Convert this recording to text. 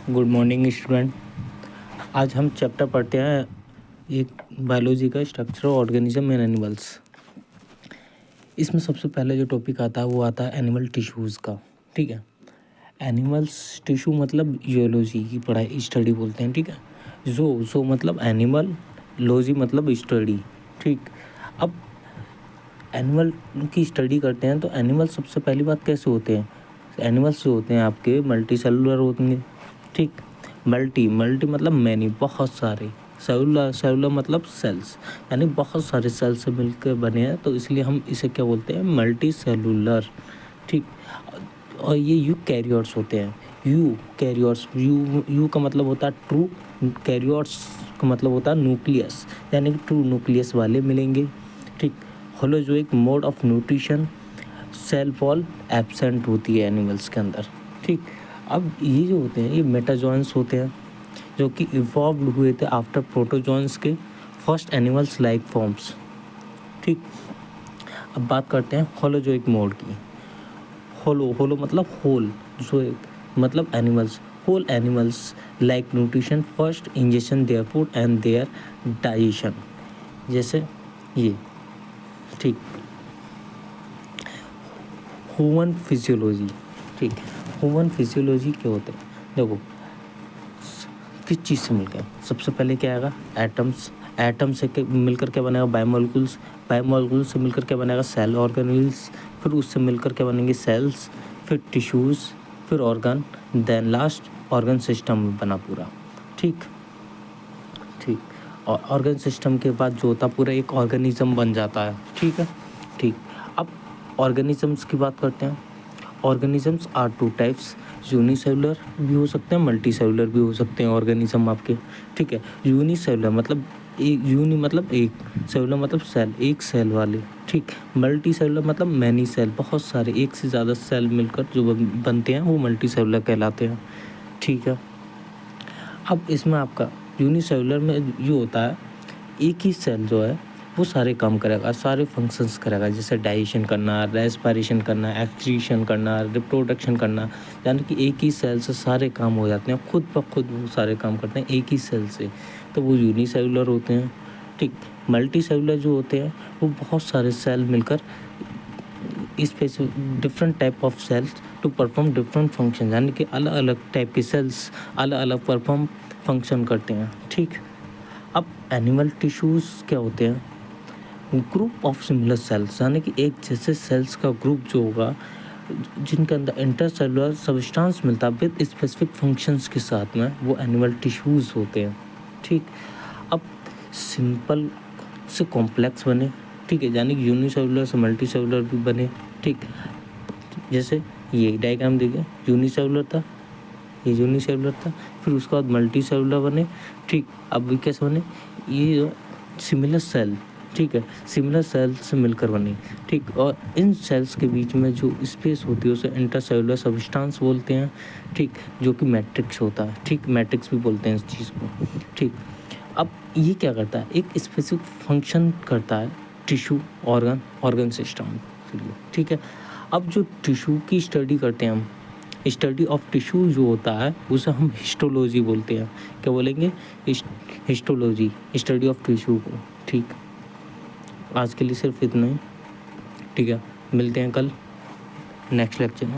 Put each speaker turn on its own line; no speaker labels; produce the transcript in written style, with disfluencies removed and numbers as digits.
Good morning student. आज हम chapter पढ़ते हैं एक बायोलॉजी का, structure of organism in animals. इसमें सबसे पहले जो टॉपिक आता है वो आता है एनिमल टिश्यूज़ का। ठीक है, एनिमल्स टिश्यू मतलब जियोलॉजी की पढ़ाई, स्टडी बोलते हैं। ठीक है, जो मतलब एनिमल, लॉजी मतलब स्टडी। ठीक, अब एनिमल की स्टडी करते हैं तो एनिमल सबसे पहली बात कैसे होते हैं। एनिमल्स जो होते हैं आपके मल्टी सेलुलर होंगे। ठीक, मल्टी मतलब मैनी, बहुत सारे। सेलुलर मतलब सेल्स, यानी बहुत सारे सेल्स से मिलकर बने हैं, तो इसलिए हम इसे क्या बोलते हैं, मल्टी सेलुलर। ठीक, और ये यूकैरियोट्स होते हैं। यूकैरियोट्स, यू का मतलब होता है ट्रू, कैरियोट्स का मतलब होता है न्यूक्लियस, यानी कि ट्रू न्यूक्लियस वाले मिलेंगे। ठीक, holozoic mode of nutrition, cell wall absent होती है एनिमल्स के अंदर। ठीक, अब ये जो होते हैं ये मेटाजॉन्स होते हैं, जो कि इवॉल्व हुए थे आफ्टर प्रोटोजॉन्स के फर्स्ट एनिमल्स लाइक फॉर्म्स। ठीक, अब बात करते हैं होलोजोइक मोड की। होलो मतलब होल, जोइक मतलब animals, whole animals like nutrition first injection their food and their digestion, जैसे ये। ठीक, ह्यूमन फिजियोलॉजी। ठीक, ह्यूमन फिजियोलॉजी क्या होते हैं, देखो किस चीज़ से मिलकर, सबसे पहले क्या आएगा, एटम से मिलकर क्या बनेगा, बायोमोलिक्यूल्स से मिलकर क्या बनेगा, सेल ऑर्गेनेल्स, फिर उससे मिलकर क्या बनेंगे, सेल्स, फिर टिश्यूज़, फिर organ, then last organ system बना पूरा। ठीक, और ऑर्गन सिस्टम के बाद जो होता पूरा एक ऑर्गेनिज्म बन जाता है। ठीक है, ठीक, अब ऑर्गेनिजम्स की बात करते हैं। Organisms are two types, unicellular भी हो सकते हैं, मल्टी सेलुलर भी हो सकते हैं ऑर्गेनिज्म आपके। ठीक है, यूनिसेलुलर मतलब एक, सेलुलर मतलब सेल, एक सेल वाले। ठीक, मल्टी सेलुलर मतलब मैनी सेल, बहुत सारे, एक से ज़्यादा सेल मिलकर जो बनते हैं वो मल्टी सेलुलर कहलाते हैं। ठीक है, अब इसमें आपका यूनिसेलुलर में ये होता है, एक ही सेल जो है वो सारे काम करेगा, सारे फंक्शंस करेगा, जैसे डाइजेशन करना, रेस्पिरेशन करना, एक्सक्रीशन करना, रिप्रोडक्शन करना, यानी कि एक ही सेल से सारे काम हो जाते हैं, खुद ब खुद वो सारे काम करते हैं एक ही सेल से, तो वो यूनिसेलुलर होते हैं। ठीक, मल्टी सेलुलर जो होते हैं वो बहुत सारे सेल मिलकर specific different type of cells to perform different function, यानी कि अलग अलग टाइप के सेल्स अलग अलग परफॉर्म फंक्शन करते हैं। ठीक, अब एनिमल टिश्यूज़ क्या होते हैं, ग्रुप ऑफ सिमिलर सेल्स, यानी कि एक जैसे सेल्स का ग्रुप जो होगा जिनके अंदर इंटरसेलुलर सब्सटेंस मिलता है विद स्पेसिफिक फंक्शंस के साथ में, वो एनिमल टिश्यूज़ होते हैं। ठीक, अब सिंपल से कॉम्प्लेक्स बने। ठीक है, यानी कि यूनिसेलुलर से मल्टी सेलुलर भी बने। ठीक, जैसे ये डायग्राम देखिए, यूनिसेलुलर था, ये यूनिसेलुलर था, फिर उसके बाद मल्टी सेलुलर बने। ठीक, अब कैसे बने, ये सिमिलर सेल। ठीक है, सिमिलर सेल से मिलकर बने। ठीक, और इन सेल्स के बीच में जो स्पेस होती है उसे इंटरसेलुलर सब्सटेंस बोलते हैं। ठीक, जो कि मैट्रिक्स होता है। ठीक, मैट्रिक्स भी बोलते हैं इस चीज़ को। ठीक, अब ये क्या करता है, एक स्पेसिफिक फंक्शन करता है टिश्यू, ऑर्गन सिस्टम के लिए। ठीक है, अब जो टिश्यू की स्टडी करते हैं हम, स्टडी ऑफ टिश्यू जो होता है उसे हम हिस्टोलॉजी बोलते हैं। क्या बोलेंगे, हिस्टोलॉजी, स्टडी ऑफ टिश्यू को। ठीक, आज के लिए सिर्फ इतना ही। ठीक है, मिलते हैं कल नेक्स्ट लेक्चर में।